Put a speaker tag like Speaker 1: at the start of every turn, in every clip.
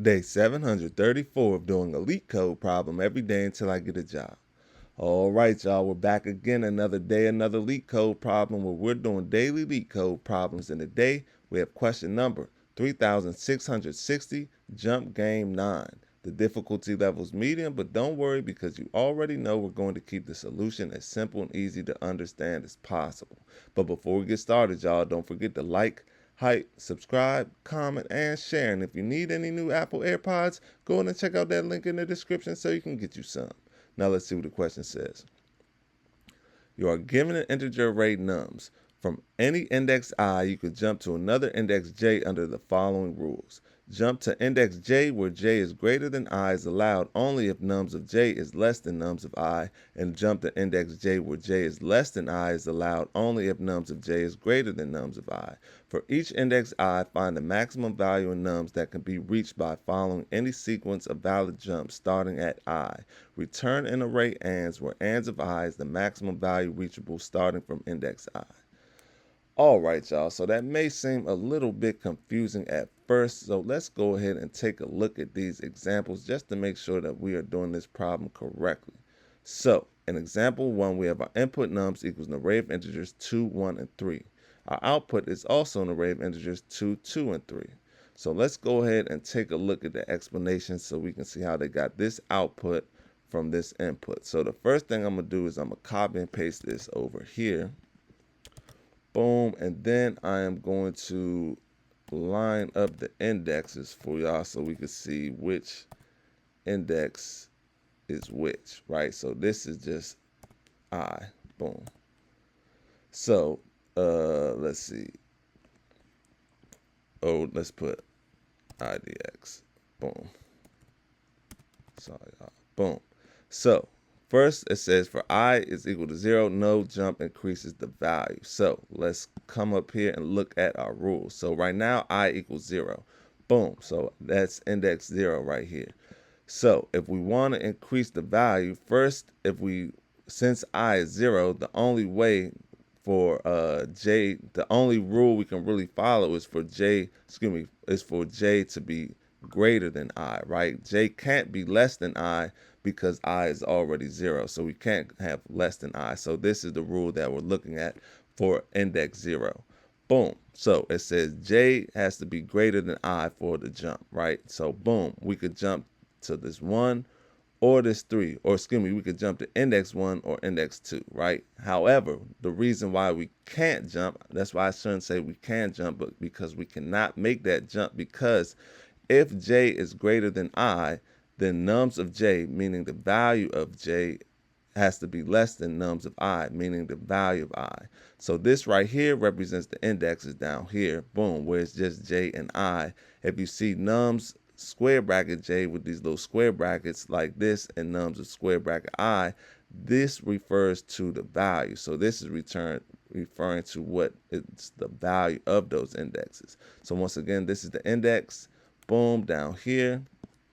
Speaker 1: Day 734 of doing a LeetCode problem every day until I get a job. All right, y'all, we're back again another day, another LeetCode problem where we're doing daily LeetCode problems. And today we have question number 3660, jump game 9. The difficulty level is medium, but don't worry because you already know we're going to keep the solution as simple and easy to understand as possible. But before we get started, y'all, don't forget to like, hype, subscribe, comment, and share. And if you need any new Apple AirPods, go in and check out that link in the description so you can get you some. Now let's see what the question says. You are given an integer array nums. From any index I, you could jump to another index j under the following rules. Jump to index j where j is greater than I is allowed only if nums of j is less than nums of I, and jump to index j where j is less than I is allowed only if nums of j is greater than nums of I. For each index I, find the maximum value in nums that can be reached by following any sequence of valid jumps starting at I. Return an array ands where ands of I is the maximum value reachable starting from index I. All right, y'all, so that may seem a little bit confusing at first, so let's go ahead and take a look at these examples just to make sure that we are doing this problem correctly. So, in example 1, we have our input nums equals an array of integers 2, 1, and 3. Our output is also an array of integers 2, 2, and 3. So let's go ahead and take a look at the explanation so we can see how they got this output from this input. So the first thing I'm going to do is I'm going to copy and paste this over here. Boom, and then I am going to line up the indexes for y'all so we can see which index is which, right? So this is just I, boom. So let's see. Oh, let's put IDX, boom. Sorry, y'all, boom. So first, it says for I is equal to 0, no jump increases the value. So let's come up here and look at our rules. So right now, I equals 0. Boom. So that's index 0 right here. So if we want to increase the value, first, since I is 0, the only way for j, the only rule we can really follow is for j to be greater than I, right? J can't be less than I because I is already 0. So we can't have less than I. So this is the rule that we're looking at for index 0. Boom. So it says J has to be greater than I for the jump, right? So boom, we could jump to this 1 or this 3, or we could jump to index 1 or index 2, right? However, the reason why we can't jump, that's why I shouldn't say we can jump, but because we cannot make that jump, because if j is greater than I, then nums of j, meaning the value of j, has to be less than nums of I, meaning the value of I. So this right here represents the indexes down here, boom, where it's just j and I. If you see nums square bracket j with these little square brackets like this and nums of square bracket I, this refers to the value. So this is referring to what is the value of those indexes. So once again, this is the index, boom, down here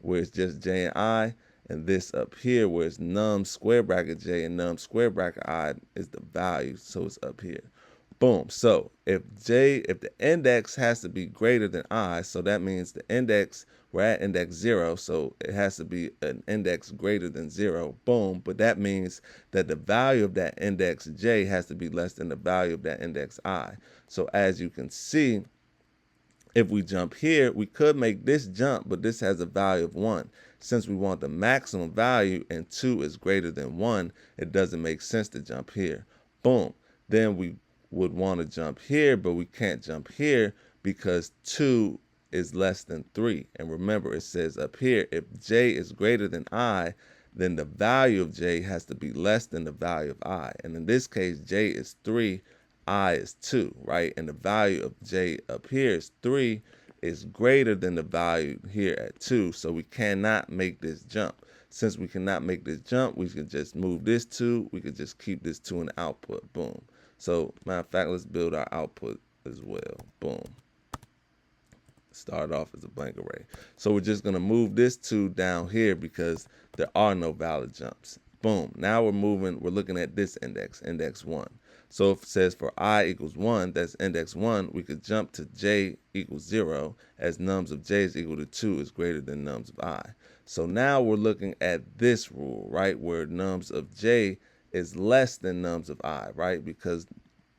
Speaker 1: where it's just j and I, and this up here where it's num square bracket j and num square bracket I is the value, so it's up here. Boom. So if the index has to be greater than I, so that means the index, we're at index 0, so it has to be an index greater than 0. Boom. But that means that the value of that index j has to be less than the value of that index I. So as you can see, if we jump here, we could make this jump, but this has a value of 1. Since we want the maximum value and 2 is greater than 1, it doesn't make sense to jump here. Boom. Then we would want to jump here, but we can't jump here because 2 is less than 3. And remember, it says up here, if j is greater than I, then the value of j has to be less than the value of I. And in this case, j is 3, I is 2, right? And the value of j up here is 3 is greater than the value here at 2, so we cannot make this jump. Since we cannot make this jump, we can just move this 2, we could just keep this 2 in the output, boom. So matter of fact, let's build our output as well, boom. Start off as a blank array. So we're just gonna move this 2 down here because there are no valid jumps. Boom, now we're looking at this index, index 1. So if it says for I equals 1, that's index 1, we could jump to j equals 0 as nums of j is equal to 2 is greater than nums of I. So now we're looking at this rule, right, where nums of j is less than nums of I, right? Because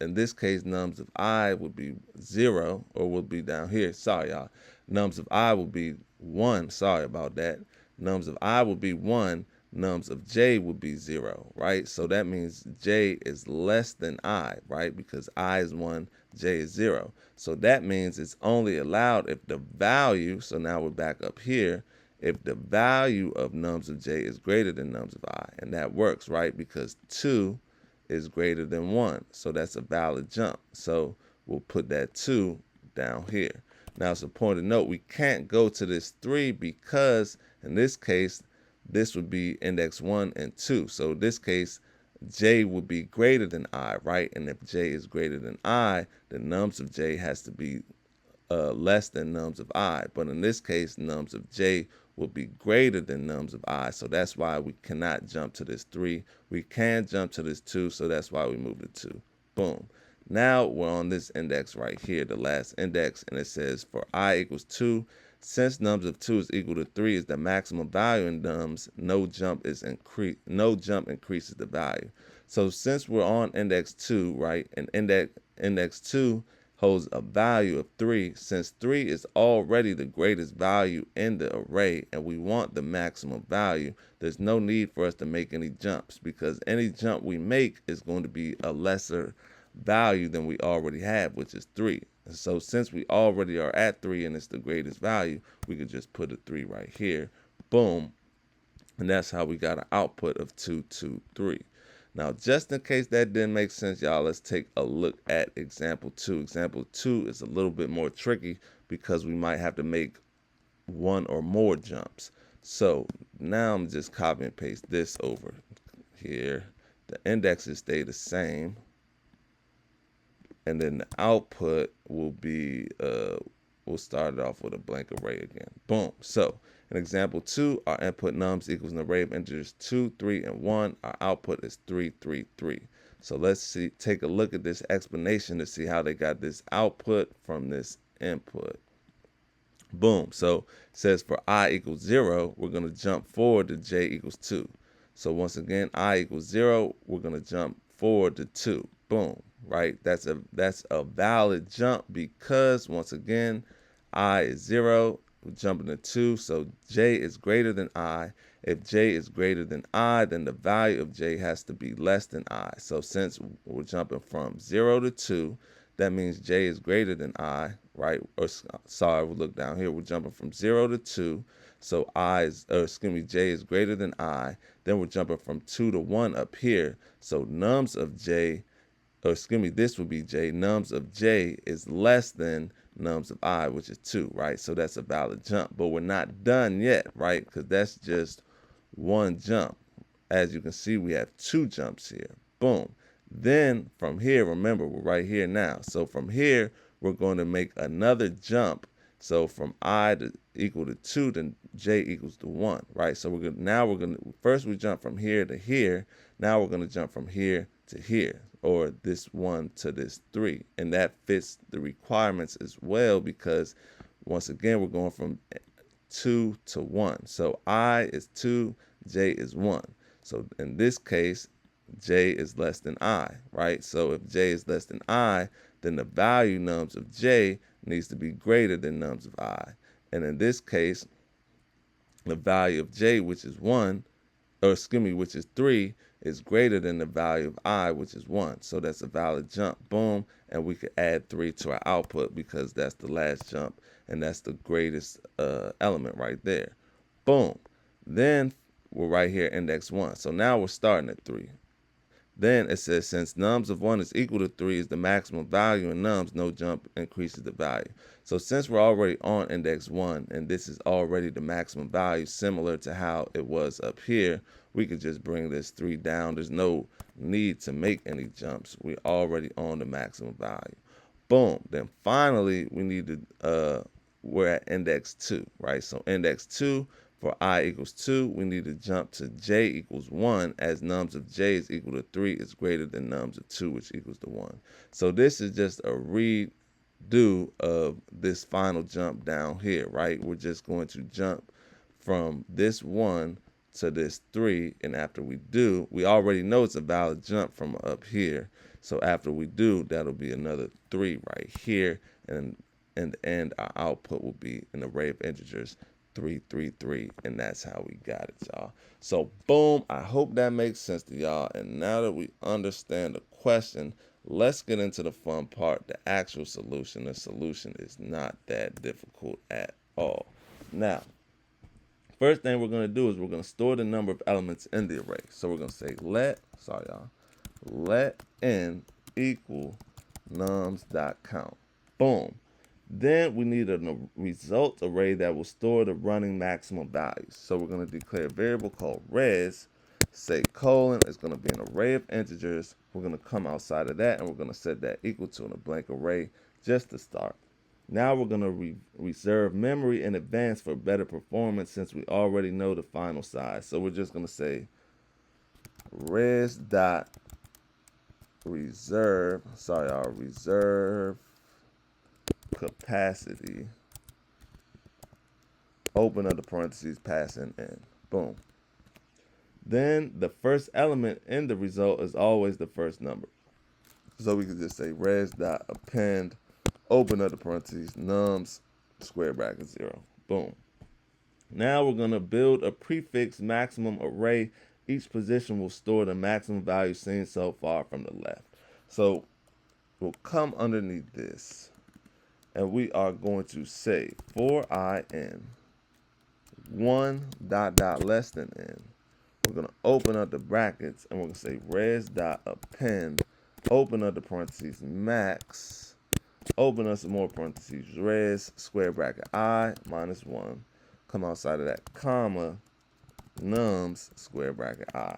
Speaker 1: in this case, nums of I would be 0, or would be down here. Sorry, y'all. Nums of I will be 1. Sorry about that. Nums of I will be 1. Nums of j would be 0, right? So that means j is less than I, right? Because I is 1, j is 0. So that means it's only allowed if the value, so now we're back up here, if the value of nums of j is greater than nums of I. And that works, right? Because 2 is greater than 1. So that's a valid jump. So we'll put that 2 down here. Now it's important to note we can't go to this 3 because in this case, this would be index 1 and 2. So in this case, j would be greater than I, right? And if j is greater than I, then nums of j has to be less than nums of I. But in this case, nums of j will be greater than nums of I. So that's why we cannot jump to this 3. We can jump to this 2, so that's why we moved it 2. Boom. Now we're on this index right here, the last index, and it says for I equals 2, since nums of 2 is equal to 3 is the maximum value in nums, no jump increases the value. So since we're on index 2, right, and index 2 holds a value of 3, since 3 is already the greatest value in the array and we want the maximum value, there's no need for us to make any jumps because any jump we make is going to be a lesser value than we already have, which is 3. And so since we already are at 3 and it's the greatest value, we could just put a 3 right here. Boom. And that's how we got an output of 2, 2, 3. Now, just in case that didn't make sense, y'all, let's take a look at example 2. Example 2 is a little bit more tricky because we might have to make one or more jumps. So now I'm just copy and paste this over here. The indexes stay the same. And then the output will be, we'll start it off with a blank array again. Boom. So in example 2, our input nums equals an array of integers 2, 3, and 1. Our output is 3, 3, 3. So let's take a look at this explanation to see how they got this output from this input. Boom. So it says for I equals 0, we're going to jump forward to j equals 2. So once again, I equals 0, we're going to jump forward to 2. Boom. Right? That's a valid jump because once again, I is 0, we're jumping to 2, so j is greater than I. If j is greater than I, then the value of j has to be less than I. So since we're jumping from 0 to 2, that means j is greater than I, right? Or sorry, we'll look down here. We're jumping from 0 to 2, so j is greater than I. Then we're jumping from 2 to 1 up here, so nums of j, this would be j. Nums of j is less than nums of I, which is 2, right? So that's a valid jump. But we're not done yet, right? Because that's just one jump. As you can see, we have 2 jumps here. Boom. Then from here, remember, we're right here now. So from here, we're going to make another jump. So from I to equal to 2, then j equals to 1, right? So first we jump from here to here. Now we're going to jump from here to here, or this 1 to this 3. And that fits the requirements as well because, once again, we're going from 2 to 1. So I is 2, j is 1. So in this case, j is less than I, right? So if j is less than I, then the value nums of j needs to be greater than nums of I. And in this case, the value of j, which is 1, which is 3, is greater than the value of I, which is 1. So that's a valid jump. Boom. And we could add 3 to our output because that's the last jump and that's the greatest element right there. Boom. Then we're right here, index 1. So now we're starting at 3. Then it says since nums of 1 is equal to 3 is the maximum value in nums, no jump increases the value. So since we're already on index 1 and this is already the maximum value similar to how it was up here, we could just bring this 3 down. There's no need to make any jumps. We're already on the maximum value. Boom. Then finally we need to we're at index 2, right? So index 2, For I equals 2, we need to jump to j equals 1, as nums of j is equal to 3 is greater than nums of 2, which equals to 1. So this is just a redo of this final jump down here, right? We're just going to jump from this 1 to this 3, and after we do, we already know it's a valid jump from up here. So after we do, that'll be another 3 right here, and in the end, our output will be an array of integers 3, 3, 3, and that's how we got it, y'all. So boom, I hope that makes sense to y'all. And now that we understand the question, let's get into the fun part, the actual solution. The solution is not that difficult at all. Now, first thing we're going to do is we're going to store the number of elements in the array. So we're going to say let n equal nums.count. Boom. Then we need a result array that will store the running maximum values. So we're going to declare a variable called res, say colon, it's going to be an array of integers. We're going to come outside of that and we're going to set that equal to in a blank array just to start. Now we're going to reserve memory in advance for better performance since we already know the final size. So we're just going to say res dot reserve, reserve capacity, open up the parentheses, passing in. Boom. Then the first element in the result is always the first number. So we can just say res.append, open up the parentheses, nums, square bracket 0. Boom. Now we're going to build a prefix maximum array. Each position will store the maximum value seen so far from the left. So we'll come underneath this, and we are going to say for I n 1 dot dot less than n. We're going to open up the brackets, and we're going to say res dot append, open up the parentheses, max, open up some more parentheses, res square bracket I minus 1, come outside of that comma, nums square bracket I.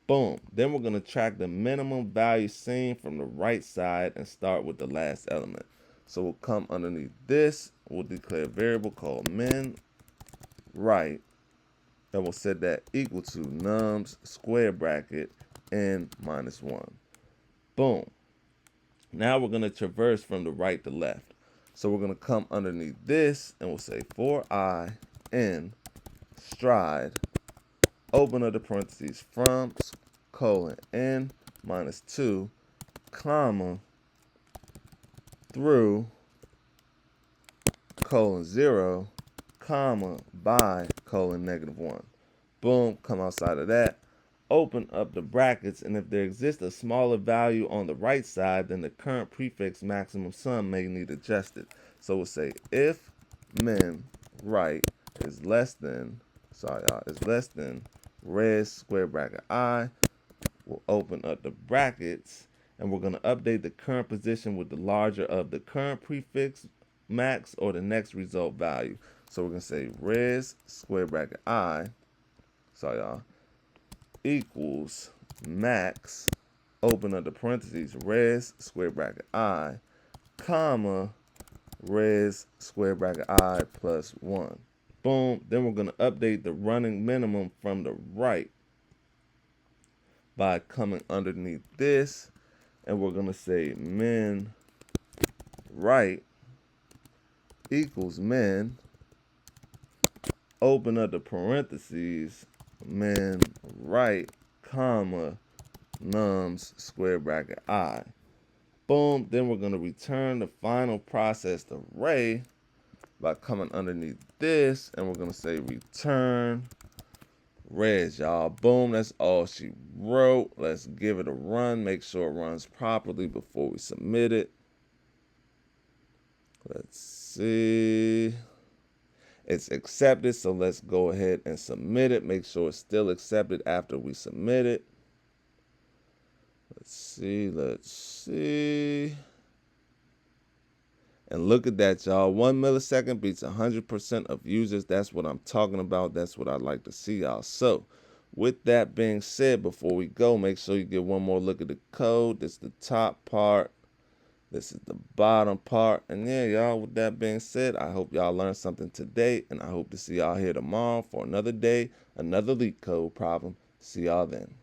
Speaker 1: Boom. Then we're going to track the minimum value seen from the right side and start with the last element. So we'll come underneath this, we'll declare a variable called min right, and we'll set that equal to nums square bracket n minus 1. Boom. Now we're going to traverse from the right to left. So we're going to come underneath this and we'll say for I n stride, open up the parentheses, from colon n minus 2, comma, through colon 0, comma, by colon -1. Boom, come outside of that, open up the brackets, and if there exists a smaller value on the right side, then the current prefix maximum sum may need adjusted. So we'll say if min right is less than, res square bracket I, we'll open up the brackets, and we're going to update the current position with the larger of the current prefix max or the next result value. So we're going to say res square bracket I, equals max, open up the parentheses, res square bracket I, comma, res square bracket I plus 1. Boom. Then we're going to update the running minimum from the right by coming underneath this, and we're going to say min right equals min, open up the parentheses, min right, comma, nums square bracket I. Boom. Then we're going to return the final processed array by coming underneath this, and we're going to say return res, y'all. Boom, that's all she wrote. Let's give it a run, make sure it runs properly before we submit it. Let's see. It's accepted, so let's go ahead and submit it. Make sure it's still accepted after we submit it. Let's see. And look at that, y'all. 1 millisecond beats 100% of users. That's what I'm talking about. That's what I'd like to see, y'all. So with that being said, before we go, make sure you get one more look at the code. This is the top part. This is the bottom part. And yeah, y'all, with that being said, I hope y'all learned something today, and I hope to see y'all here tomorrow for another day, another LeetCode problem. See y'all then.